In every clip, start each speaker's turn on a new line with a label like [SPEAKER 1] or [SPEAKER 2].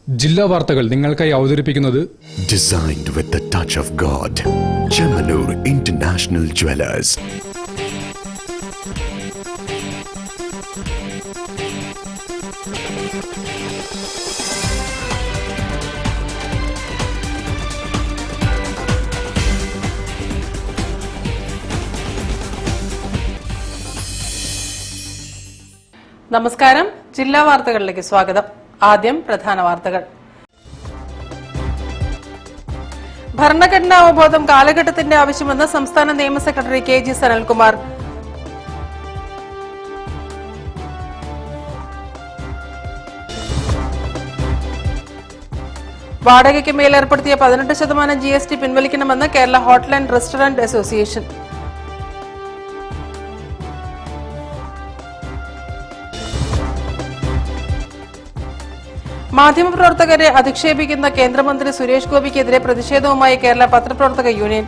[SPEAKER 1] ജില്ലാ വാർത്തകൾ നിങ്ങൾക്കായി അവതരിപ്പിക്കുന്നത്
[SPEAKER 2] Designed with the touch of God. Chemanur International Jewelers.
[SPEAKER 3] നമസ്കാരം. ജില്ലാ വാർത്തകളിലേക്ക് സ്വാഗതം. ആദ്യം പ്രധാന വാർത്തകൾ. ഭരണഘടനാ അവബോധം കാലഘട്ടത്തിന്റെ ആവശ്യമെന്ന് സംസ്ഥാന നിയമ സെക്രട്ടറി കെ.ജി. സനൽകുമാർ. വാടകയ്ക്ക് മേൽ ഏർപ്പെടുത്തിയ 18% GST പിൻവലിക്കണമെന്ന് Kerala hotel and restaurant association. മാധ്യമപ്രവർത്തകരെ അധിക്ഷേപിക്കുന്ന കേന്ദ്രമന്ത്രി സുരേഷ് ഗോപിക്കെതിരെ പ്രതിഷേധവുമായി കേരള പത്രപ്രവർത്തക യൂണിയൻ.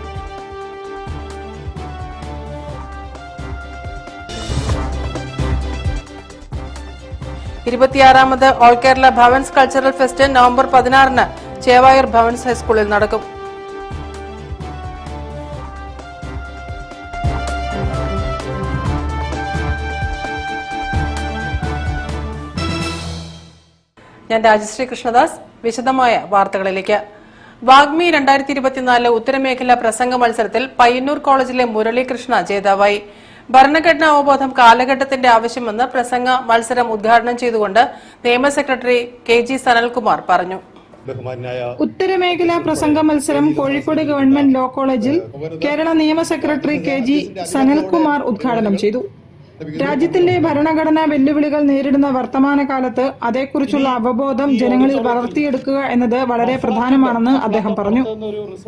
[SPEAKER 3] ഇരുപത്തിയാറാമത് all Kerala Bhavans cultural fest November 16 Chevayur Bhavans ഹൈസ്കൂളിൽ നടക്കും. ഞാൻ രാജശ്രീ കൃഷ്ണദാസ്. വിശദമായ വാർത്തകളിലേക്ക്. വാഗ്മി 2024 ഉത്തരമേഖലാ പ്രസംഗ മത്സരത്തിൽ പയ്യന്നൂർ കോളേജിലെ മുരളീകൃഷ്ണ ജേതാവായി. ഭരണഘടനാ അവബോധം കാലഘട്ടത്തിന്റെ ആവശ്യമെന്ന് പ്രസംഗ മത്സരം ഉദ്ഘാടനം ചെയ്തുകൊണ്ട് നിയമ സെക്രട്ടറി കെ.ജി. സനൽകുമാർ പറഞ്ഞു.
[SPEAKER 4] ഉത്തരമേഖലാ പ്രസംഗ മത്സരം കോഴിക്കോട് ഗവൺമെന്റ് ലോ കോളേജിൽ കേരള നിയമ സെക്രട്ടറി കെ.ജി. സനൽകുമാർ ഉദ്ഘാടനം ചെയ്തു. രാജ്യത്തിന്റെ ഭരണഘടനാ വെല്ലുവിളികൾ നേരിടുന്ന വർത്തമാനകാലത്ത് അതേക്കുറിച്ചുള്ള അവബോധം ജനങ്ങളിൽ വളർത്തിയെടുക്കുക എന്നത് വളരെ പ്രധാനമാണെന്ന് അദ്ദേഹം പറഞ്ഞു.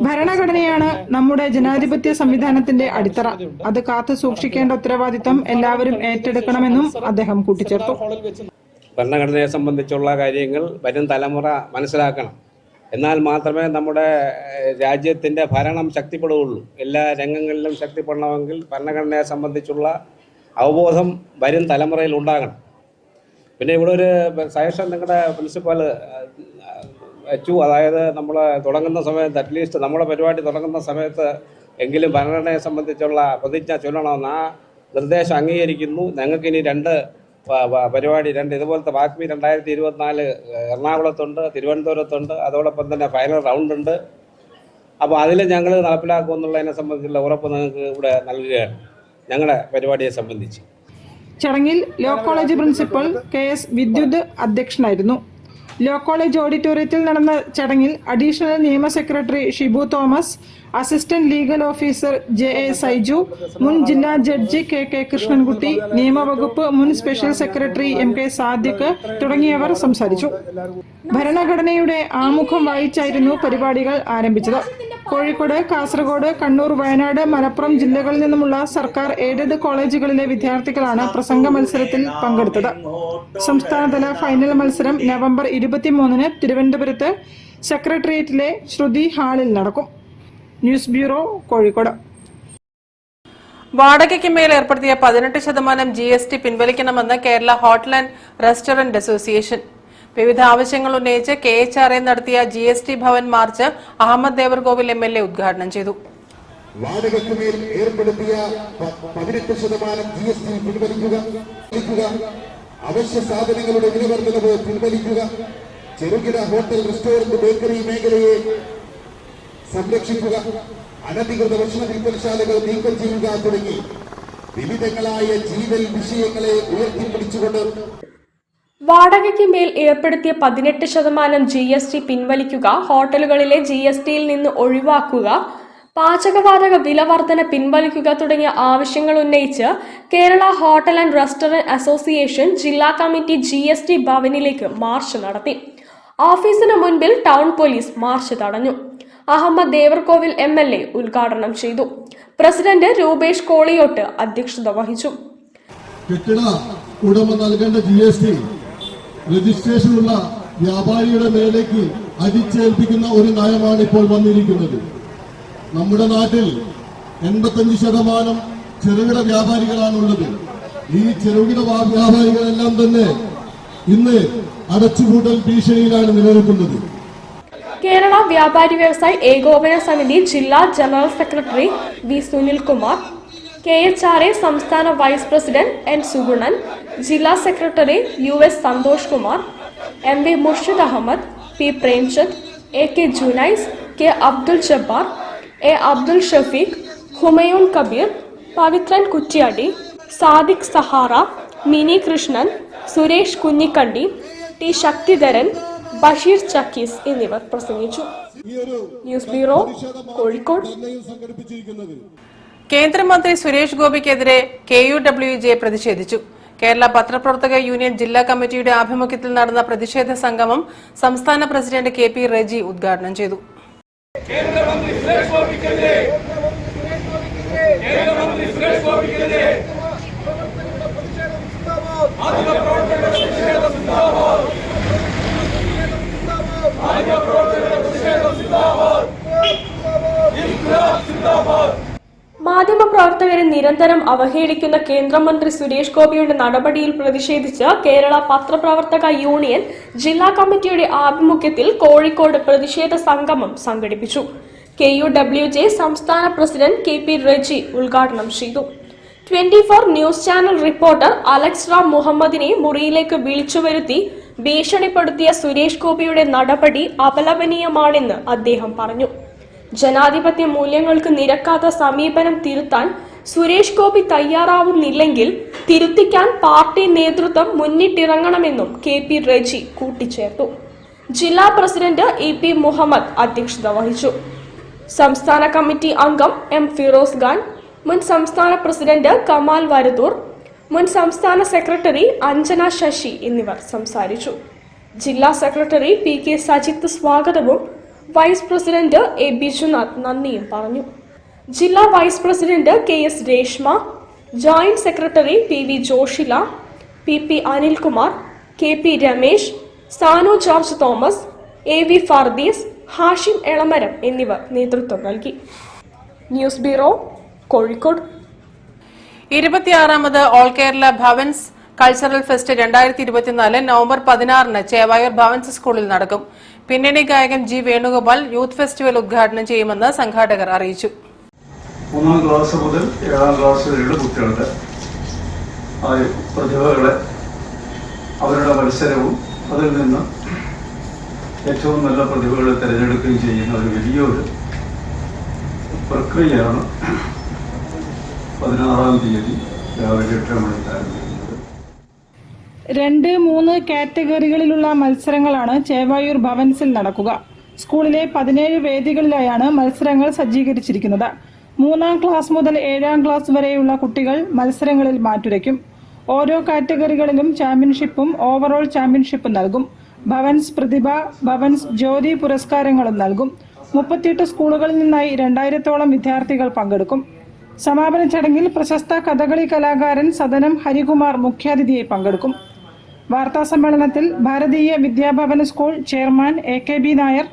[SPEAKER 4] ഭരണഘടനയാണ് നമ്മുടെ ജനാധിപത്യ സംവിധാനത്തിന്റെ അടിത്തറ. അത് കാത്തു സൂക്ഷിക്കേണ്ട ഉത്തരവാദിത്തം എല്ലാവരും ഏറ്റെടുക്കണമെന്നും അദ്ദേഹം കൂട്ടിച്ചേർത്തു.
[SPEAKER 5] ഭരണഘടനയെ സംബന്ധിച്ചുള്ള കാര്യങ്ങൾ വരും തലമുറ മനസ്സിലാക്കണം. എന്നാൽ മാത്രമേ നമ്മുടെ രാജ്യത്തിന്റെ ഭരണം ശക്തിപ്പെടുകയുള്ളൂ. എല്ലാ രംഗങ്ങളിലും ശക്തിപ്പെടണമെങ്കിൽ ഭരണഘടനയെ സംബന്ധിച്ചുള്ള അവബോധം വരും തലമുറയിൽ ഉണ്ടാകണം. പിന്നെ ഇവിടെ ഒരു സജഷൻ നിങ്ങളുടെ പ്രിൻസിപ്പൽ വെച്ചു. അതായത് നമ്മൾ തുടങ്ങുന്ന സമയത്ത് അറ്റ്ലീസ്റ്റ് നമ്മുടെ പരിപാടി തുടങ്ങുന്ന സമയത്ത് എങ്കിലും ഭരണഘടനയെ സംബന്ധിച്ചുള്ള പ്രതിജ്ഞ ചൊല്ലണമെന്ന് ആ നിർദ്ദേശം അംഗീകരിക്കുന്നു. ഞങ്ങൾക്കിനി രണ്ട് ഇതുപോലത്തെ വാഗ്മി 2024 എറണാകുളത്തുണ്ട്, തിരുവനന്തപുരത്തുണ്ട്. അതോടൊപ്പം തന്നെ ഫൈനൽ റൗണ്ട് ഉണ്ട്. അപ്പോൾ അതിൽ ഞങ്ങൾ നടപ്പിലാക്കുമെന്നുള്ളതിനെ സംബന്ധിച്ചുള്ള ഉറപ്പ് നിങ്ങൾക്ക് ഇവിടെ നൽകുകയാണ് ഞങ്ങളുടെ പരിപാടിയെ സംബന്ധിച്ച്.
[SPEAKER 4] ചടങ്ങിൽ law college principal KS. Vidyut അധ്യക്ഷനായിരുന്നു. ലോ കോളേജ് ഓഡിറ്റോറിയത്തിൽ നടന്ന ചടങ്ങിൽ അഡീഷണൽ നിയമ secretary Shibu Thomas, assistant legal officer JA. Saiju, മുൻ ജില്ലാ ജഡ്ജി കെ.കെ. കൃഷ്ണൻകുട്ടി, നിയമവകുപ്പ് മുൻ സ്പെഷ്യൽ സെക്രട്ടറി എം.കെ. സാദിഖ് തുടങ്ങിയവർ സംസാരിച്ചു. ഭരണഘടനയുടെ ആമുഖം വായിച്ചായിരുന്നു പരിപാടികൾ ആരംഭിച്ചത്. കോഴിക്കോട്, കാസർഗോഡ്, കണ്ണൂർ, വയനാട്, മലപ്പുറം ജില്ലകളിൽ നിന്നുമുള്ള സർക്കാർ എയ്ഡഡ് കോളേജുകളിലെ വിദ്യാർത്ഥികളാണ് പ്രസംഗ മത്സരത്തിൽ പങ്കെടുത്തത്. സംസ്ഥാനതല ഫൈനൽ മത്സരം നവംബർ 23 തിരുവനന്തപുരത്ത് സെക്രട്ടേറിയറ്റിലെ ശ്രുതി ഹാളിൽ നടക്കും. News bureau, Kozhikode.
[SPEAKER 3] വാടകയ്ക്ക് മേൽ ഏർപ്പെടുത്തിയ 18% GST പിൻവലിക്കണമെന്ന് Kerala hotel and restaurant association. വിവിധ ആവശ്യങ്ങൾ ഉന്നയിച്ച് KHRA നടത്തിയ GST Bhavan march Ahammad Devarkovil MLA ഉദ്ഘാടനം ചെയ്തു.
[SPEAKER 6] വാടകയ്ക്കുമേൽ ഏർപ്പെടുത്തിയ 18% GST പിൻവലിക്കുക, അവശ്യ സാധനങ്ങളുടെ വിലവർദ്ധനവ് പിൻവലിക്കുക, ചെറുകിട ഹോട്ടൽ, റെസ്റ്റോറന്റ്, ബേക്കറി മേഖലയെ സംരക്ഷിക്കുക, അനധികൃത ഭക്ഷണ വിൽപ്പനശാലകൾ നീക്കം ചെയ്യുക തുടങ്ങി വിവിധങ്ങളായ ജീവൽ വിഷയങ്ങളെ ഉയർത്തിപ്പിടിച്ചുകൊണ്ട്
[SPEAKER 7] വാടകയ്ക്ക് മേൽ ഏർപ്പെടുത്തിയ 18% GST പിൻവലിക്കുക, ഹോട്ടലുകളിലെ GSTയിൽ നിന്ന് ഒഴിവാക്കുക, പാചകവാതക വില വർധന പിൻവലിക്കുക തുടങ്ങിയ ആവശ്യങ്ങൾ ഉന്നയിച്ച് Kerala hotel and restaurant association ജില്ലാ കമ്മിറ്റി GST ഭവനിലേക്ക് മാർച്ച് നടത്തി. ഓഫീസിന് മുൻപിൽ ടൗൺ പോലീസ് മാർച്ച് തടഞ്ഞു. അഹമ്മദ് ദേവർകോവിൽ MLA ഉദ്ഘാടനം ചെയ്തു. പ്രസിഡന്റ് രൂപേഷ് കോളിയോട്ട് അധ്യക്ഷത വഹിച്ചു.
[SPEAKER 8] കെട്ടിട ഉടമ നൽകേണ്ട GST രജിസ്ട്രേഷനുള്ള വ്യാപാരിയുടെ മേലേക്ക് അടിച്ചേൽപ്പിക്കുന്ന ഒരു നയമാണ് ഇപ്പോൾ വന്നിരിക്കുന്നത്. നമ്മുടെ നാട്ടിൽ 85% ചെറുകിട വ്യാപാരികളാണുള്ളത്. ഈ ചെറുകിട വ്യാപാരികളെല്ലാം തന്നെ ഇന്ന് അടച്ചുപൂട്ടൽ ഭീഷണിയിലാണ് നിലനിൽക്കുന്നത്.
[SPEAKER 7] കേരള വ്യാപാരി വ്യവസായി ഏകോപന സമിതി ജില്ലാ general secretary V Sunilkumar, KHRA സംസ്ഥാന വൈസ് പ്രസിഡന്റ് N സുഗുണൻ, ജില്ലാ secretary US Santhosh Kumar, MV Murshid Ahammed, P Premchand, AK Junais, K Abdul Jabbar, A Abdul Shafeeq, Humayun Kabir, Pavithran Kuttiyadi, Sadiq Sahara, Mini Krishnan, Suresh Kunhikandi, T Sakthidharan, Basheer Chakkees എന്നിവർ പ്രസംഗിച്ചു. News bureau, Kozhikode.
[SPEAKER 3] കേന്ദ്രമന്ത്രി സുരേഷ് ഗോപിക്കെതിരെ KUWJ പ്രതിഷേധിച്ചു. കേരള പത്രപ്രവർത്തക യൂണിയൻ ജില്ലാ കമ്മിറ്റിയുടെ ആഭിമുഖ്യത്തിൽ നടന്ന പ്രതിഷേധ സംഗമം സംസ്ഥാന പ്രസിഡന്റ് KP റെജി ഉദ്ഘാടനം ചെയ്തു.
[SPEAKER 7] മാധ്യമപ്രവർത്തകരെ നിരന്തരം അവഹേളിക്കുന്ന കേന്ദ്രമന്ത്രി സുരേഷ് ഗോപിയുടെ നടപടിയിൽ പ്രതിഷേധിച്ച് കേരള പത്രപ്രവർത്തക യൂണിയൻ ജില്ലാ കമ്മിറ്റിയുടെ ആഭിമുഖ്യത്തിൽ കോഴിക്കോട് പ്രതിഷേധ സംഗമം സംഘടിപ്പിച്ചു. KUWJ സംസ്ഥാന പ്രസിഡന്റ് KP റെജി ഉദ്ഘാടനം ചെയ്തു. 24 news channel reporter Alex Ram മുഹമ്മദിനെ മുറിയിലേക്ക് വിളിച്ചുവരുത്തി ഭീഷണിപ്പെടുത്തിയ സുരേഷ് ഗോപിയുടെ നടപടി അപലപനീയമാണെന്ന് അദ്ദേഹം പറഞ്ഞു. ജനാധിപത്യ മൂല്യങ്ങൾക്ക് നിരക്കാത്ത സമീപനം തിരുത്താൻ സുരേഷ് ഗോപി തയ്യാറാവുന്നില്ലെങ്കിൽ തിരുത്തിക്കാൻ പാർട്ടി നേതൃത്വം മുന്നിട്ടിറങ്ങണമെന്നും KP റെജി കൂട്ടിച്ചേർത്തു. ജില്ലാ പ്രസിഡന്റ് EP മുഹമ്മദ് അധ്യക്ഷത വഹിച്ചു. സംസ്ഥാന കമ്മിറ്റി അംഗം M ഫിറോസ് ഖാൻ, മുൻ സംസ്ഥാന പ്രസിഡന്റ് കമാൽ വരദൂർ, മുൻ സംസ്ഥാന സെക്രട്ടറി അഞ്ജന ശശി എന്നിവർ സംസാരിച്ചു. ജില്ലാ സെക്രട്ടറി PK സജിത്ത് സ്വാഗതവും വൈസ് പ്രസിഡന്റ് A ബിജുനാഥ് നന്ദിയും പറഞ്ഞു. ജില്ലാ vice president KS Reshma, joint secretary PV Joshila, PP Anilkumar, KP Ramesh, Sanu George Thomas, AV Fardees, Hashim Elamaram എന്നിവർ നേതൃത്വം നൽകി. News bureau, Kozhikode.
[SPEAKER 3] 26ാമത് all Kerala Bhavans cultural fest 2024 November 16-ന് ചേവായൂർ ഭവൻസ് സ്കൂളിൽ നടക്കും. പിന്നണി ഗായകൻ G വേണുഗോപാൽ യൂത്ത് ഫെസ്റ്റിവൽ ഉദ്ഘാടനം ചെയ്യുമെന്ന് സംഘാടകർ അറിയിച്ചു.
[SPEAKER 9] 3ാം ക്ലാസ് മുതൽ 7ാം ക്ലാസ് വരെയുള്ള കുട്ടികളുടെ പ്രതിഭകളെ അവരുടെ മത്സരവും അതിൽ നിന്ന് ഏറ്റവും നല്ല പ്രതിഭകളെ തിരഞ്ഞെടുക്കുകയും ചെയ്യുന്ന ഒരു വലിയൊരു പ്രക്രിയയാണ് 16-ാം തീയതി രാവിലെ 8 മണിക്ക് ആരംഭിക്കുന്നത്.
[SPEAKER 4] 2-3 കാറ്റഗറികളിലുള്ള മത്സരങ്ങളാണ് ചേവായൂർ ഭവൻസിൽ നടക്കുക. സ്കൂളിലെ 17 വേദികളിലായാണ് മത്സരങ്ങൾ സജ്ജീകരിച്ചിരിക്കുന്നത്. 3ാം ക്ലാസ് മുതൽ 7ാം ക്ലാസ് വരെയുള്ള കുട്ടികൾ മത്സരങ്ങളിൽ മാറ്റുരയ്ക്കും. ഓരോ കാറ്റഗറികളിലും ചാമ്പ്യൻഷിപ്പും ഓവറോൾ ചാമ്പ്യൻഷിപ്പും നൽകും. ഭവൻസ് പ്രതിഭ, ഭവൻസ് ജ്യോതി പുരസ്കാരങ്ങളും നൽകും. 38 സ്കൂളുകളിൽ നിന്നായി 2000-ഓളം വിദ്യാർത്ഥികൾ പങ്കെടുക്കും. സമാപന ചടങ്ങിൽ പ്രശസ്ത കഥകളി കലാകാരൻ സദനം ഹരികുമാർ മുഖ്യാതിഥിയായി പങ്കെടുക്കും. വാർത്താ സമ്മേളനത്തിൽ ഭാരതീയ വിദ്യാഭവന school chairman AKB Nair,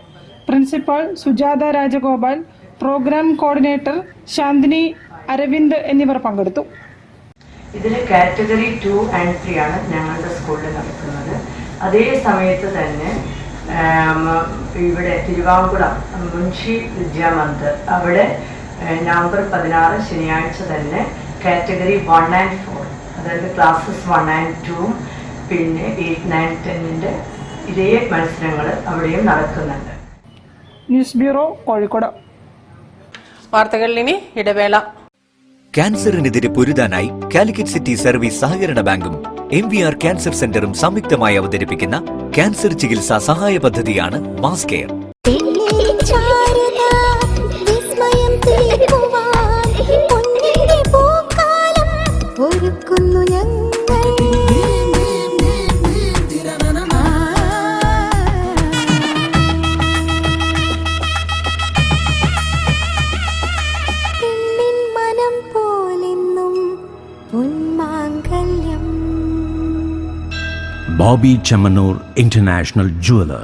[SPEAKER 4] principal Sujatha Rajagopal, programme coordinator Shanthini Aravind എന്നിവർ പങ്കെടുത്തു.
[SPEAKER 10] ഇതിൽ കാറ്റഗറി 2 and 3 ആണ് ഞങ്ങളുടെ സ്കൂളിൽ നടക്കുന്നത്. അതേ സമയത്ത് തന്നെ ഇവിടെ തിരുവാങ്കുളം മുൻഷി വിദ്യാമന്ദിർ അവിടെ നവംബർ 16 ശനിയാഴ്ച തന്നെ കാറ്റഗറി 1 and 4, അതായത് ക്ലാസ്സസ് 1 and 2, പിന്നെ 8, 9, 10-ന്റെ ഇതേ മത്സരങ്ങൾ അവിടെയും നടക്കുന്നുണ്ട്.
[SPEAKER 4] News bureau, Kozhikode.
[SPEAKER 3] വാർത്തകളിൽ ഇനി ഇടവേള.
[SPEAKER 11] ക്യാൻസറിനെതിരെ പൊരുതാനായി കാലിക്കറ്റ് സിറ്റി സർവീസ് സഹകരണ ബാങ്കും MVR ക്യാൻസർ സെന്ററും സംയുക്തമായി അവതരിപ്പിക്കുന്ന ക്യാൻസർ ചികിത്സാ സഹായ പദ്ധതിയാണ് mass care.
[SPEAKER 2] Boby Chemmanur international jeweller.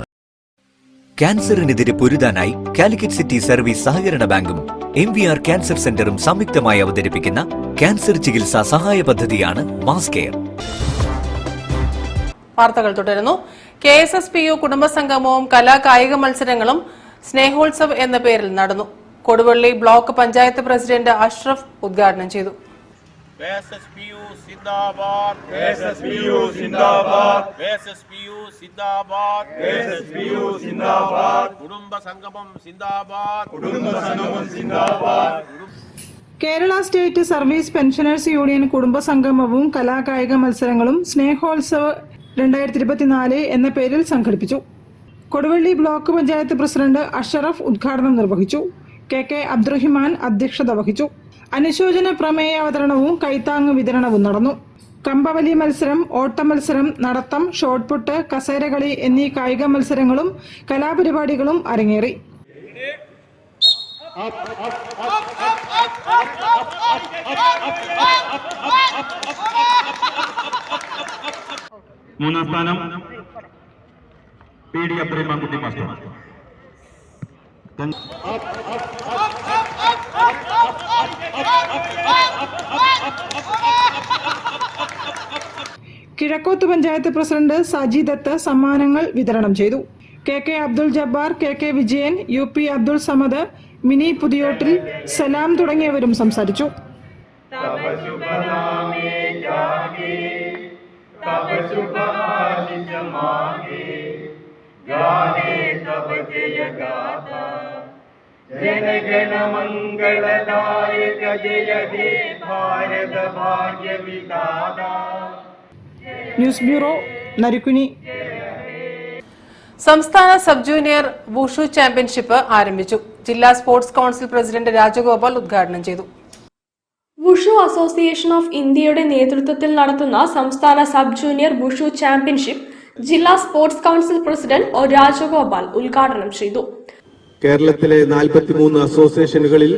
[SPEAKER 11] ക്യാൻസറിനെതിരെ പൊരുതാനായി കാലിക്കറ്റ് സിറ്റി സർവീസ് സഹകരണ ബാങ്കും MVR ക്യാൻസർ സെന്ററും സംയുക്തമായി അവതരിപ്പിക്കുന്ന ക്യാൻസർ ചികിത്സാ സഹായ പദ്ധതിയാണ് മാസ് കെയർ.
[SPEAKER 3] വാർത്തകൾ തുടരുന്നു. KSSPU കുടുംബസംഗമവും കലാകായിക മത്സരങ്ങളും സ്നേഹോത്സവ് എന്ന പേരിൽ നടന്നു. കൊടുവള്ളി ബ്ലോക്ക് പഞ്ചായത്ത് പ്രസിഡന്റ് അഷ്റഫ് ഉദ്ഘാടനം ചെയ്തു.
[SPEAKER 12] KSSPU സിന്ദാബാദ്, KSSPU സിന്ദാബാദ്, KSSPU സിന്ദാബാദ്, KSSPU സിന്ദാബാദ്, കുടുംബസംഗമം സിന്ദാബാദ്, കുടുംബസംഗമം സിന്ദാബാദ്.
[SPEAKER 4] Kerala state service pensioners union കുടുംബസംഗമവും കലാകായിക മത്സരങ്ങളും സ്നേഹോത്സവ് 2024 എന്ന പേരിൽ സംഘടിപ്പിച്ചു. കൊടുവള്ളി ബ്ലോക്ക് പഞ്ചായത്ത് പ്രസിഡന്റ് അഷറഫ് ഉദ്ഘാടനം നിർവഹിച്ചു. KK അബ്ദുറഹിമാൻ അധ്യക്ഷത വഹിച്ചു. അനുശോചന പ്രമേയ അവതരണവും കൈത്താങ് വിതരണവും നടന്നു. കമ്പവലി മത്സരം, ഓട്ട മത്സരം, നടത്തം, ഷോട്ട്പുട്ട്, കസേരകളി എന്നീ കായിക മത്സരങ്ങളും കലാപരിപാടികളും അരങ്ങേറി.
[SPEAKER 12] മൂന്നാം സ്ഥാനം PD Abdurahiman Kutty master.
[SPEAKER 4] Kizhakkoth panchayat president Saji Dath സമ്മാനങ്ങൾ വിതരണം ചെയ്തു. KK Abdul Jabbar, KK Vijayan, UP Abdul Samad, Mini Puthiyottil, Salam തുടങ്ങിയവരും സംസാരിച്ചു. News bureau, Narikkuni.
[SPEAKER 3] സംസ്ഥാന സബ് ജൂനിയർ വുഷു ചാമ്പ്യൻഷിപ്പ് ആരംഭിച്ചു. ജില്ലാ സ്പോർട്സ് കൌൺസിൽ പ്രസിഡന്റ് രാജഗോപാൽ ഉദ്ഘാടനം ചെയ്തു.
[SPEAKER 7] വുഷു അസോസിയേഷൻ ഓഫ് ഇന്ത്യയുടെ നേതൃത്വത്തിൽ നടത്തുന്ന സംസ്ഥാന സബ് ജൂനിയർ വുഷു ചാമ്പ്യൻഷിപ്പ് ജില്ലാ sports council president O Rajagopal ഉദ്ഘാടനം ചെയ്തു.
[SPEAKER 13] കേരളത്തിലെ 43 അസോസിയേഷനുകളിൽ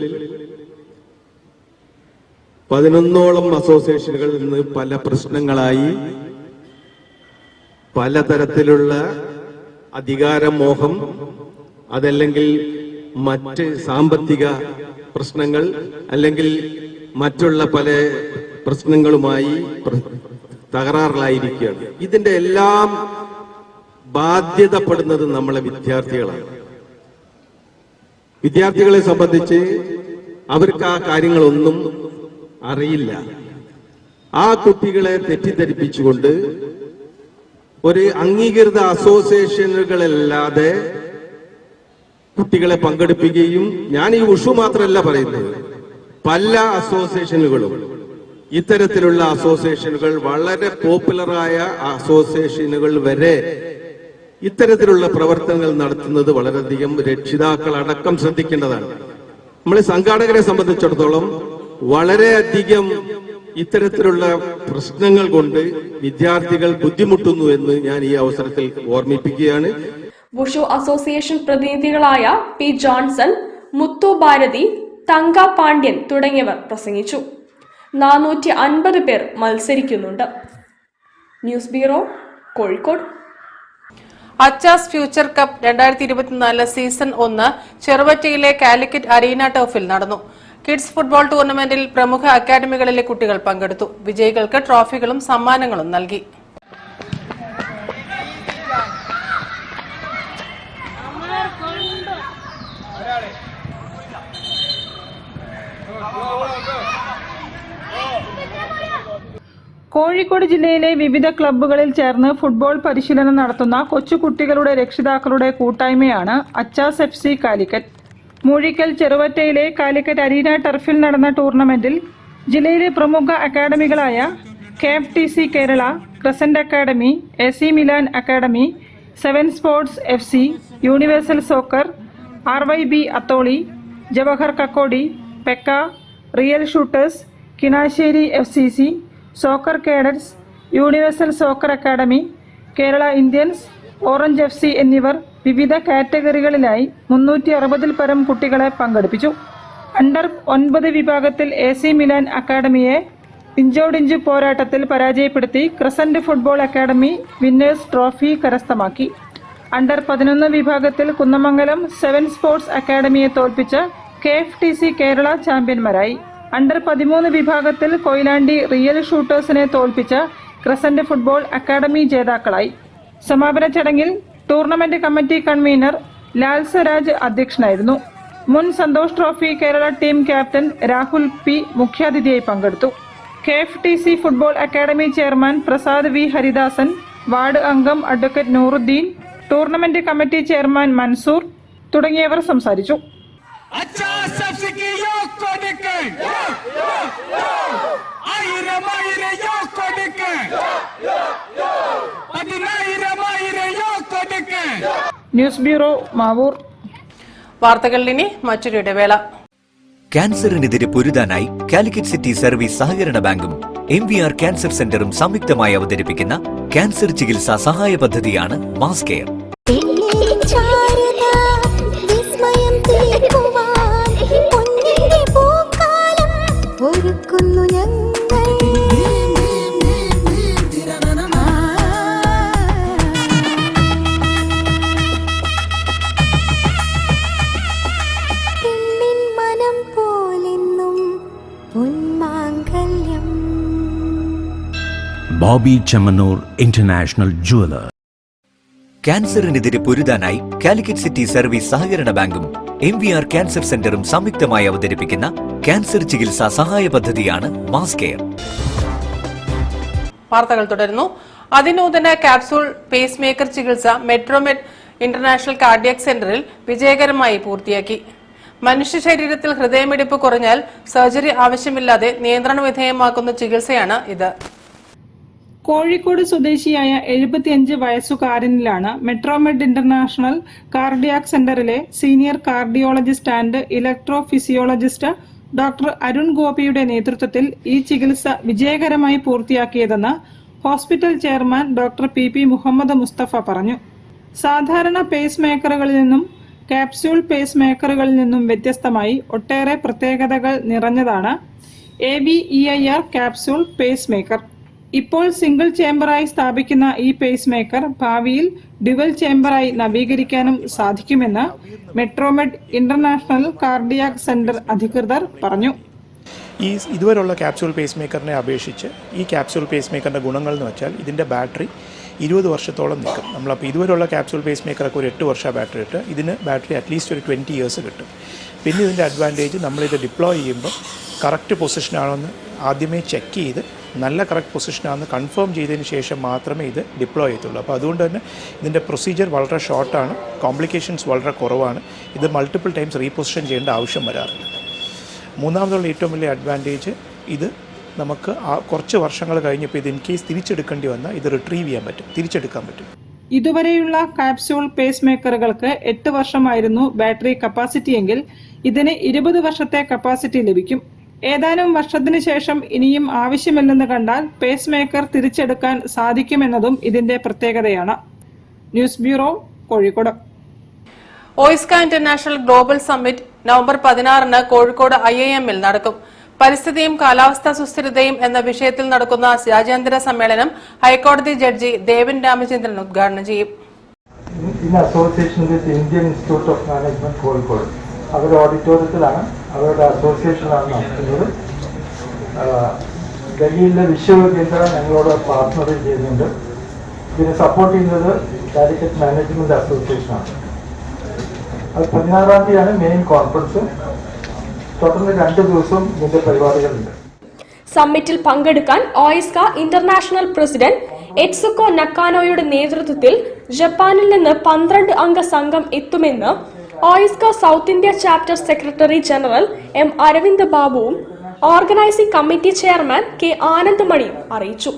[SPEAKER 13] 11ഓളം അസോസിയേഷനുകളിൽ നിന്ന് പല പ്രശ്നങ്ങളായി പലതരത്തിലുള്ള അധികാരമോഹം, അതല്ലെങ്കിൽ മറ്റ് സാമ്പത്തിക പ്രശ്നങ്ങൾ, അല്ലെങ്കിൽ മറ്റുള്ള പല പ്രശ്നങ്ങളുമായി തകരാറിലായിരിക്കുകയാണ്. ഇതിന്റെ എല്ലാം ബാധ്യതപ്പെടുന്നത് നമ്മളെ വിദ്യാർത്ഥികളാണ്. വിദ്യാർത്ഥികളെ സംബന്ധിച്ച് അവർക്ക് ആ കാര്യങ്ങളൊന്നും അറിയില്ല. ആ കുട്ടികളെ തെറ്റിദ്ധരിപ്പിച്ചുകൊണ്ട് ഒരു അംഗീകൃത അസോസിയേഷനുകളല്ലാതെ കുട്ടികളെ പങ്കെടുപ്പിക്കുകയും, ഞാൻ ഈ വുഷു മാത്രമല്ല പറയുന്നത്, പല അസോസിയേഷനുകളും, ഇത്തരത്തിലുള്ള അസോസിയേഷനുകൾ, വളരെ പോപ്പുലറായ അസോസിയേഷനുകൾ വരെ ഇത്തരത്തിലുള്ള പ്രവർത്തനങ്ങൾ നടത്തുന്നത് വളരെയധികം രക്ഷിതാക്കളടക്കം ശ്രദ്ധിക്കേണ്ടതാണ്. നമ്മളെ സംഘാടകരെ സംബന്ധിച്ചിടത്തോളം വളരെയധികം ഇത്തരത്തിലുള്ള പ്രശ്നങ്ങൾ കൊണ്ട് വിദ്യാർത്ഥികൾ ബുദ്ധിമുട്ടുന്നു എന്ന് ഞാൻ ഈ അവസരത്തിൽ ഓർമ്മിപ്പിക്കുകയാണ്.
[SPEAKER 7] വുഷു അസോസിയേഷൻ പ്രതിനിധികളായ P ജോൺസൺ, മുത്തു ഭാരതി, തങ്ക പാണ്ഡ്യൻ തുടങ്ങിയവർ പ്രസംഗിച്ചു. 450 പേർ മത്സരിക്കുന്നുണ്ട്. News bureau, Kozhikode.
[SPEAKER 3] Achas future cup 2024 season 1 ചെറുവറ്റയിലെ കാലിക്കറ്റ് അരീന ടർഫിൽ നടന്നു. കിഡ്സ് ഫുട്ബോൾ ടൂർണമെന്റിൽ പ്രമുഖ അക്കാദമികളിലെ കുട്ടികൾ പങ്കെടുത്തു. വിജയികൾക്ക് ട്രോഫികളും സമ്മാനങ്ങളും നൽകി.
[SPEAKER 4] കോഴിക്കോട് ജില്ലയിലെ വിവിധ ക്ലബ്ബുകളിൽ ചേർന്ന് ഫുട്ബോൾ പരിശീലനം നടത്തുന്ന കൊച്ചുകുട്ടികളുടെ രക്ഷിതാക്കളുടെ കൂട്ടായ്മയാണ് അച്ചാസ് FC കാലിക്കറ്റ്. മൂഴിക്കൽ ചെറുവറ്റയിലെ കാലിക്കറ്റ് അരീന ടർഫിൽ നടന്ന ടൂർണമെന്റിൽ ജില്ലയിലെ പ്രമുഖ അക്കാദമികളായ KFTC Kerala, crescent academy, AC Milan academy, 7 sports FC, universal soccer, RYB Atholi, Jawahar Kakkodi, പെക്ക, real shooters, Kinassery FCC, soccer cadets, universal soccer academy, Kerala Indians, orange FC എന്നിവർ വിവിധ കാറ്റഗറികളിലായി 360 പരം കുട്ടികളെ പങ്കെടുപ്പിച്ചു. അണ്ടർ 9 വിഭാഗത്തിൽ AC മിലാൻ അക്കാദമിയെ ഇഞ്ചോടിഞ്ച് പോരാട്ടത്തിൽ പരാജയപ്പെടുത്തി crescent football academy winners trophy കരസ്ഥമാക്കി. അണ്ടർ 11 വിഭാഗത്തിൽ കുന്നമംഗലം 7 സ്പോർട്സ് അക്കാദമിയെ തോൽപ്പിച്ച KFTC കേരള ചാമ്പ്യന്മാരായി. അണ്ടർ 13 വിഭാഗത്തിൽ കൊയിലാണ്ടി റിയൽ ഷൂട്ടേഴ്സിനെ തോൽപ്പിച്ച ക്രസന്റ് ഫുട്ബോൾ അക്കാദമി ജേതാക്കളായി. സമാപന ചടങ്ങിൽ tournament committee convener Lal Swaraj അധ്യക്ഷനായിരുന്നു. മുൻ Santosh trophy Kerala team captain Rahul P മുഖ്യാതിഥിയായി പങ്കെടുത്തു. KFTC football academy chairman Prasad V Haridasan, ward അംഗം advocate Nooruddeen, tournament committee chairman Mansoor തുടങ്ങിയവർ സംസാരിച്ചു. News bureau, Mavoor.
[SPEAKER 3] വാർത്തകളിൽ ഇനി മറ്റൊരു ഇടവേള.
[SPEAKER 11] ക്യാൻസറിനെതിരെ പൊരുതാനായി കാലിക്കറ്റ് സിറ്റി സർവീസ് സഹകരണ ബാങ്കും MVR ക്യാൻസർ സെന്ററും സംയുക്തമായി അവതരിപ്പിക്കുന്ന ക്യാൻസർ ചികിത്സാ സഹായ പദ്ധതിയാണ് mass care.
[SPEAKER 2] Boby Chemmanur international jeweller.
[SPEAKER 11] ക്യാൻസറിനെതിരെ പൊരുതാനായി കാലിക്കറ്റ് സിറ്റി സർവീസ് സഹകരണ ബാങ്കും MVR ക്യാൻസർ സെന്ററും സംയുക്തമായി അവതരിപ്പിക്കുന്ന ക്യാൻസർ ചികിത്സാ സഹായ പദ്ധതിയാണ് മാസ് കെയർ.
[SPEAKER 3] വാർത്തകൾ തുടരുന്നു. അതിനൂതന ക്യാപ്സൂൾ പേസ് മേക്കർ ചികിത്സ മെട്രോമെഡ് ഇന്റർനാഷണൽ കാർഡിയാക് സെന്ററിൽ വിജയകരമായി പൂർത്തിയാക്കി. മനുഷ്യ ശരീരത്തിൽ ഹൃദയമിടിപ്പ് കുറഞ്ഞാൽ സർജറി ആവശ്യമില്ലാതെ നിയന്ത്രണ വിധേയമാക്കുന്ന ചികിത്സയാണ് ഇത്.
[SPEAKER 4] കോഴിക്കോട് സ്വദേശിയായ 75 വയസ്സുകാരനിലാണ് മെട്രോമെഡ് ഇന്റർനാഷണൽ കാർഡിയാക് സെന്ററിലെ senior cardiologist and electro physiologist doctor Arun ഗോപിയുടെ നേതൃത്വത്തിൽ ഈ ചികിത്സ വിജയകരമായി പൂർത്തിയാക്കിയതെന്ന് hospital chairman doctor PP Muhammad Mustafa പറഞ്ഞു. സാധാരണ പേസ് മേക്കറുകളിൽ നിന്നും ക്യാപ്സ്യൂൾ പേസ് മേക്കറുകളിൽ നിന്നും വ്യത്യസ്തമായി ഒട്ടേറെ പ്രത്യേകതകൾ നിറഞ്ഞതാണ് ABEIR ക്യാപ്സ്യൂൾ പേസ് മേക്കർ. ഇപ്പോൾ സിംഗിൾ ചേംബറായി സ്ഥാപിക്കുന്ന ഈ പേസ് മേക്കർ ഭാവിയിൽ ഡ്യുവൽ ചേംബറായി നവീകരിക്കാനും സാധിക്കുമെന്ന് മെട്രോമെഡ് ഇന്റർനാഷണൽ കാർഡിയാക് സെന്റർ അധികൃതർ പറഞ്ഞു.
[SPEAKER 14] ഇതുവരെയുള്ള ക്യാപ്സ്യൂൾ പേസ് മേക്കറിനെ അപേക്ഷിച്ച് ഈ ക്യാപ്സ്യൂൾ പേസ് മേക്കറിൻ്റെ ഗുണങ്ങൾ എന്ന് വെച്ചാൽ ഇതിൻ്റെ ബാറ്ററി 20 വർഷത്തോളം നിൽക്കും. നമ്മളപ്പോൾ ഇതുവരെയുള്ള ക്യാപ്സ്യൂൾ പേസ് മേക്കറൊക്കെ ഒരു 8 വർഷം ബാറ്ററി ഇട്ട് ഇതിന് ബാറ്ററി അറ്റ്ലീസ്റ്റ് ഒരു 20 ഇയേഴ്സ് കിട്ടും. പിന്നെ ഇതിൻ്റെ അഡ്വാൻറ്റേജ് നമ്മളിത് ഡിപ്ലോയ് ചെയ്യുമ്പോൾ കറക്റ്റ് പൊസിഷനാണെന്ന് ആദ്യമേ ചെക്ക് ചെയ്ത് നല്ല കറക്റ്റ് പൊസിഷനാണെന്ന് കൺഫേം ചെയ്തതിന് ശേഷം മാത്രമേ ഇത് ഡിപ്ലോയ് ചെയ്യത്തുള്ളൂ. അപ്പോൾ അതുകൊണ്ട് തന്നെ ഇതിൻ്റെ പ്രൊസീജിയർ വളരെ ഷോർട്ടാണ്, കോംപ്ലിക്കേഷൻസ് വളരെ കുറവാണ്. ഇത് മൾട്ടിപ്പിൾ ടൈംസ് റീപൊസിഷൻ ചെയ്യേണ്ട ആവശ്യം വരാറില്ല. മൂന്നാമതുള്ള ഏറ്റവും വലിയ അഡ്വാൻറ്റേജ് ഇത് നമുക്ക് കുറച്ച് വർഷങ്ങൾ കഴിഞ്ഞപ്പോൾ ഇത് ഇൻ കേസ് തിരിച്ചെടുക്കേണ്ടി വന്നാൽ ഇത് റിട്രീവ് ചെയ്യാൻ പറ്റും, തിരിച്ചെടുക്കാൻ പറ്റും.
[SPEAKER 4] ഇതുവരെയുള്ള ക്യാപ്സ്യൂൾ പേസ് മേക്കറുകൾക്ക് 8 വർഷമായിരുന്നു ബാറ്ററി കപ്പാസിറ്റി എങ്കിൽ ഇതിന് 20 വർഷത്തെ കപ്പാസിറ്റി ലഭിക്കും. ഏതാനും വർഷത്തിന് ശേഷം ഇനിയും ആവശ്യമില്ലെന്ന് കണ്ടാൽ പേസ് മേക്കർ തിരിച്ചെടുക്കാൻ സാധിക്കുമെന്നതും ഇതിന്റെ പ്രത്യേകതയാണ്. News bureau, Kozhikode.
[SPEAKER 3] OISCA international global summit November 16 Kozhikode IIM-ൽ നടക്കും. പരിസ്ഥിതിയും കാലാവസ്ഥാ സുസ്ഥിരതയും എന്ന വിഷയത്തിൽ നടക്കുന്ന രാജ്യാന്തര സമ്മേളനം ഹൈക്കോടതി ജഡ്ജി ദേവൻ രാമചന്ദ്രൻ ഉദ്ഘാടനം ചെയ്യും.
[SPEAKER 9] Association with Indian institute of management Kozhikode അവരുടെ ഓഡിറ്റോറിയത്തിലാണ്, അവരുടെ അസോസിയേഷനാണ് നടത്തുന്നത്. ഡൽഹിയിലെ വിശ്വവിദ്യാലയം ഞങ്ങളോട് പാർട്ട്ണർ ചെയ്യുന്നുണ്ട്. ഇതിനെ സപ്പോർട്ട് ചെയ്യുന്നത് കാലിക്കറ്റ് മാനേജ്മെന്റ് അസോസിയേഷനാണ്. അത് 16-ാം തീയതിയാണ് മെയിൻ കോൺഫറൻസ്. തുടർന്ന് 2 ദിവസം ഇതിന്റെ പരിപാടികളുണ്ട്.
[SPEAKER 7] സമ്മിറ്റിൽ പങ്കെടുക്കാൻ ഓയിസ്ക ഇന്റർനാഷണൽ പ്രസിഡന്റ് എറ്റ്സുക്കോ നക്കാനോയുടെ നേതൃത്വത്തിൽ ജപ്പാനിൽ നിന്ന് 12 അംഗ സംഘം എത്തുമെന്ന് OISCA south India chapter secretary general M. Aravind ബാബുവും ഓർഗനൈസിംഗ് കമ്മിറ്റി ചെയർമാൻ K. ആനന്ദമണിയും അറിയിച്ചു.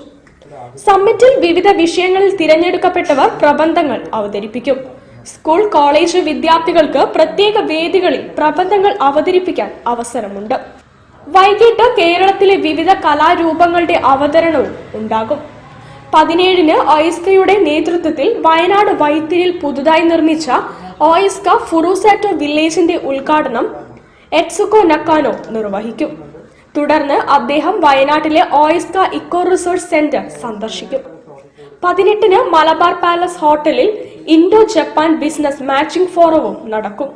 [SPEAKER 7] സമ്മിറ്റിൽ വിവിധ വിഷയങ്ങളിൽ തിരഞ്ഞെടുക്കപ്പെട്ടവർ പ്രബന്ധങ്ങൾ അവതരിപ്പിക്കും. സ്കൂൾ കോളേജ് വിദ്യാർത്ഥികൾക്ക് പ്രത്യേക വേദികളിൽ പ്രബന്ധങ്ങൾ അവതരിപ്പിക്കാൻ അവസരമുണ്ട്. വൈകിട്ട് കേരളത്തിലെ വിവിധ കലാരൂപങ്ങളുടെ അവതരണവും ഉണ്ടാകും. 17-ന് ഓയിസ്കയുടെ നേതൃത്വത്തിൽ വയനാട് വൈത്തിരിയിൽ പുതുതായി നിർമ്മിച്ച ഓയിസ്ക ഫുറൂസാറ്റോ വില്ലേജിന്റെ ഉദ്ഘാടനം എറ്റ്സുക്കോ നക്കാനോ നിർവഹിക്കും. തുടർന്ന് അദ്ദേഹം വയനാട്ടിലെ ഓയിസ്ക ഇക്കോ റിസോർട്ട് സെന്റർ സന്ദർശിക്കും. 18-ന് മലബാർ പാലസ് ഹോട്ടലിൽ ഇൻഡോ ജപ്പാൻ ബിസിനസ് മാച്ചിംഗ് ഫോറവും നടക്കും.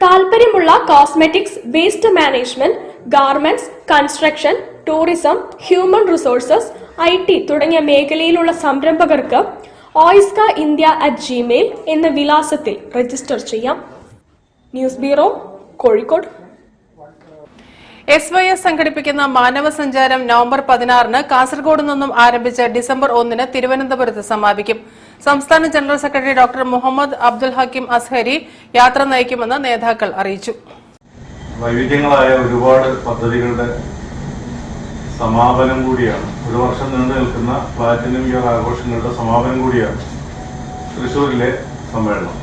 [SPEAKER 7] താൽപര്യമുള്ള cosmetics, waste management, garments, construction, tourism, human resources, IT തുടങ്ങിയ മേഖലയിലുള്ള സംരംഭകർക്ക് oiskaindia@gmail എന്ന വിലാസത്തിൽ രജിസ്റ്റർ ചെയ്യാം. News bureau, Kozhikode.
[SPEAKER 3] SYS സംഘടിപ്പിക്കുന്ന മാനവ സഞ്ചാരം നവംബർ 16 കാസർഗോഡ് നിന്നും ആരംഭിച്ച് ഡിസംബർ 1 തിരുവനന്തപുരത്ത് സമാപിക്കും. സംസ്ഥാന general secretary doctor Muhammad Abdul Hakeem Azhari യാത്ര നയിക്കുമെന്ന് നേതാക്കൾ അറിയിച്ചു.
[SPEAKER 15] വൈവിധ്യങ്ങളായ ഒരുപാട് പദ്ധതികളുടെ സമാപനം കൂടിയാണ്, ഒരു വർഷം നീണ്ടു നിൽക്കുന്ന പ്ലാറ്റിനം ഇയർ ആഘോഷങ്ങളുടെ സമാപനം കൂടിയാണ് തൃശ്ശൂരിലെ സമ്മേളനം.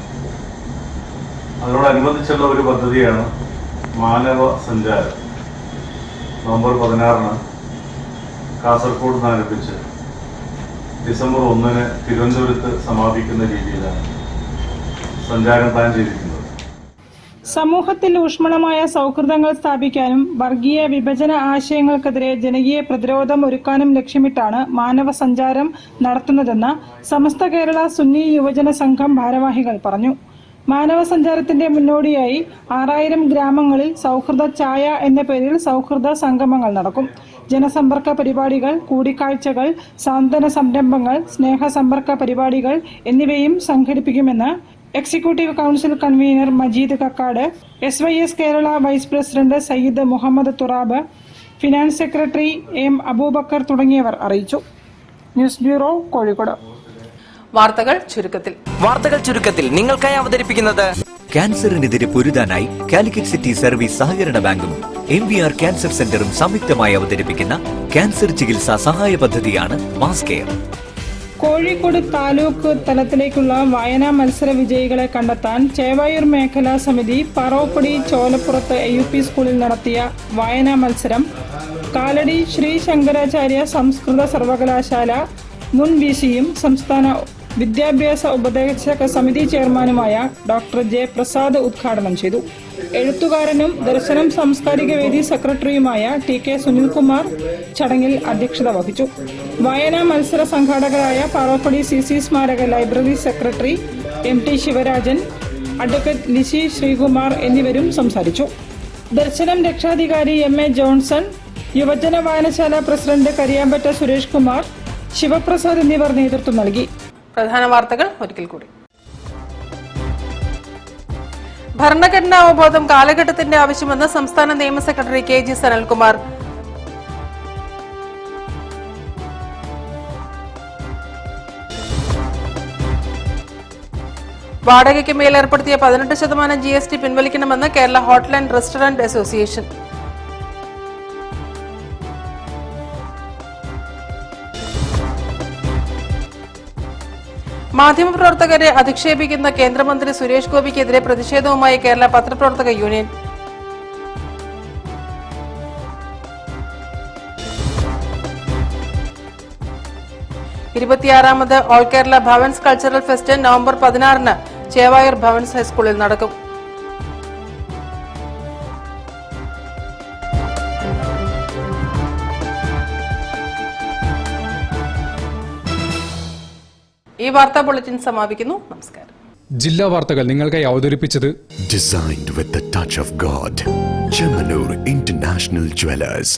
[SPEAKER 15] അതിനോടനുബന്ധിച്ചുള്ള ഒരു പദ്ധതിയാണ് മാനവ സഞ്ചാരം. നവംബർ 16 കാസർഗോഡ് നിന്ന് ആരംഭിച്ച് ഡിസംബർ 1 തിരുവനന്തപുരത്ത് സമാപിക്കുന്ന രീതിയിലാണ് സഞ്ചാരം പ്ലാൻ ചെയ്തിരിക്കുന്നത്.
[SPEAKER 4] സമൂഹത്തിൽ ഊഷ്മളമായ സൗഹൃദങ്ങൾ സ്ഥാപിക്കാനും വർഗീയ വിഭജന ആശയങ്ങൾക്കെതിരെ ജനകീയ പ്രതിരോധം ഒരുക്കാനും ലക്ഷ്യമിട്ടാണ് മാനവ സഞ്ചാരം നടത്തുന്നതെന്ന് സമസ്ത കേരള സുന്നി യുവജന സംഘം ഭാരവാഹികൾ പറഞ്ഞു. മാനവ സഞ്ചാരത്തിന്റെ മുന്നോടിയായി 6000 ഗ്രാമങ്ങളിൽ സൗഹൃദ ചായ എന്ന പേരിൽ സൗഹൃദ സംഗമങ്ങൾ നടക്കും. ജനസമ്പർക്ക പരിപാടികൾ, കൂടിക്കാഴ്ചകൾ, സാന്ത്വന സംരംഭങ്ങൾ, സ്നേഹസമ്പർക്ക പരിപാടികൾ എന്നിവയും സംഘടിപ്പിക്കുമെന്ന് executive council convener Majeed Kakkad, SYS Kerala vice president Sayyid Muhammad Thurab, finance secretary M Abubakar തുടങ്ങിയവർ അറിയിച്ചു. News bureau, Kozhikode.
[SPEAKER 3] വാർത്തകൾ ചുരുക്കത്തിൽ
[SPEAKER 11] നിങ്ങൾക്കായി അവതരിപ്പിക്കുന്നത് ക്യാൻസറിനെതിരെ പൊരുതാനായി കാലിക്കറ്റ് സിറ്റി സർവീസ് സഹകരണ ബാങ്കും MVR ക്യാൻസർ സെന്ററും സംയുക്തമായി അവതരിപ്പിക്കുന്ന ക്യാൻസർ ചികിത്സാ സഹായ പദ്ധതിയാണ് മാസ് കെയർ.
[SPEAKER 4] കോഴിക്കോട് താലൂക്ക് തലത്തിലേക്കുള്ള വായനാ മത്സര വിജയികളെ കണ്ടെത്താൻ ചേവായൂർ മേഖലാ സമിതി പറോപ്പടി ചോലപ്പുറത്ത് AUP സ്കൂളിൽ നടത്തിയ വായനാ മത്സരം കാലടി ശ്രീ ശങ്കരാചാര്യ സംസ്കൃത സർവകലാശാല മുൻ VCയും സംസ്ഥാന വിദ്യാഭ്യാസ ഉപദേശക സമിതി ചെയർമാനുമായ ഡോക്ടർ J പ്രസാദ് ഉദ്ഘാടനം ചെയ്തു. എഴുത്തുകാരനും ദർശനം സാംസ്കാരിക വേദി സെക്രട്ടറിയുമായ TK സുനിൽകുമാർ ചടങ്ങിൽ അധ്യക്ഷത വഹിച്ചു. വായനാ മത്സര സംഘാടകരായ പാറോപ്പടി CC സ്മാരക library secretary MT Sivarajan, advocate Lissy Sreekumar എന്നിവരും സംസാരിച്ചു. ദർശനം രക്ഷാധികാരി MA ജോൺസൺ, യുവജന വായനശാല പ്രസിഡന്റ് കരിയാമ്പറ്റ സുരേഷ് കുമാർ, ശിവപ്രസാദ് എന്നിവർ നേതൃത്വം നൽകി.
[SPEAKER 3] പ്രധാന വാർത്തകൾ ഒരിക്കൽ കൂടി. ഭരണഘടനാ അവബോധം കാലഘട്ടത്തിന്റെ ആവശ്യമെന്ന് സംസ്ഥാന നിയമ സെക്രട്ടറി KG സനൽകുമാർ. വാടകയ്ക്ക് മേൽ ഏർപ്പെടുത്തിയ 18% GST പിൻവലിക്കണമെന്ന് Kerala hotel and restaurant association. മാധ്യമപ്രവർത്തകരെ അധിക്ഷേപിക്കുന്ന കേന്ദ്രമന്ത്രി സുരേഷ് ഗോപിക്കെതിരെ പ്രതിഷേധവുമായി കേരള പത്രപ്രവർത്തക യൂണിയൻ. ഇരുപത്തിയാറാമത് all Kerala Bhavans cultural fest November 16 Chevayur Bhavans ഹൈസ്കൂളിൽ നടക്കും. ഈ വാർത്താ ബുള്ളറ്റിൻ സമാപിക്കുന്നു. നമസ്കാരം.
[SPEAKER 1] ജില്ലാ വാർത്തകൾ നിങ്ങൾക്കായി അവതരിപ്പിച്ചത്
[SPEAKER 2] Designed with the touch of God. Chemanur International Jewelers.